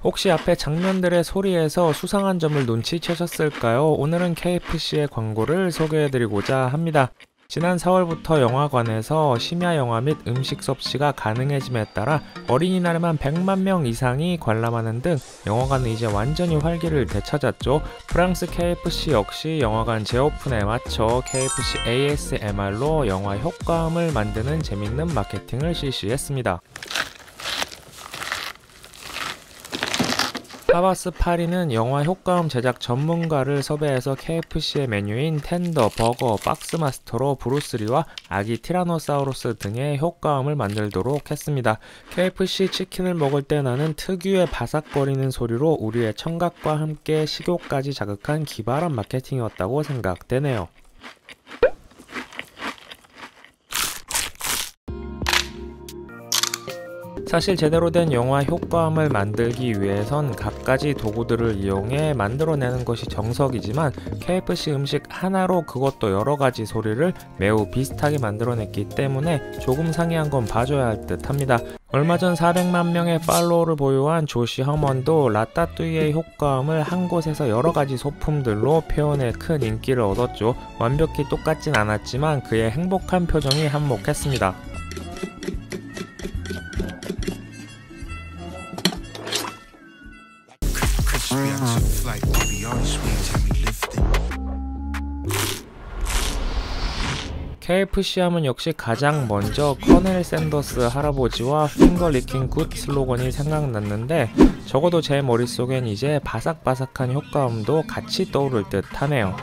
혹시 앞에 장면들의 소리에서 수상한 점을 눈치채셨을까요? 오늘은 KFC의 광고를 소개해드리고자 합니다. 지난 4월부터 영화관에서 심야 영화 및 음식 섭취가 가능해짐에 따라 어린이날에만 100만 명 이상이 관람하는 등 영화관은 이제 완전히 활기를 되찾았죠. 프랑스 KFC 역시 영화관 재오픈에 맞춰 KFC ASMR로 영화 효과음을 만드는 재밌는 마케팅을 실시했습니다. 타바스 파리는 영화 효과음 제작 전문가를 섭외해서 KFC의 메뉴인 텐더, 버거, 박스마스터로 브루스리와 아기 티라노사우루스 등의 효과음을 만들도록 했습니다. KFC 치킨을 먹을 때 나는 특유의 바삭거리는 소리로 우리의 청각과 함께 식욕까지 자극한 기발한 마케팅이었다고 생각되네요. 사실 제대로 된 영화 효과음을 만들기 위해선 갖가지 도구들을 이용해 만들어내는 것이 정석이지만 KFC 음식 하나로 그것도 여러가지 소리를 매우 비슷하게 만들어냈기 때문에 조금 상이한 건 봐줘야 할 듯 합니다. 얼마 전 400만 명의 팔로워를 보유한 조시 허먼도 라따뚜이의 효과음을 한 곳에서 여러가지 소품들로 표현해 큰 인기를 얻었죠. 완벽히 똑같진 않았지만 그의 행복한 표정이 한몫했습니다. KFC 하면 역시 가장 먼저 커넬 샌더스 할아버지와 핑거 리킹 굿 슬로건이 생각났는데 적어도 제 머릿속엔 이제 바삭바삭한 효과음도 같이 떠오를 듯 하네요.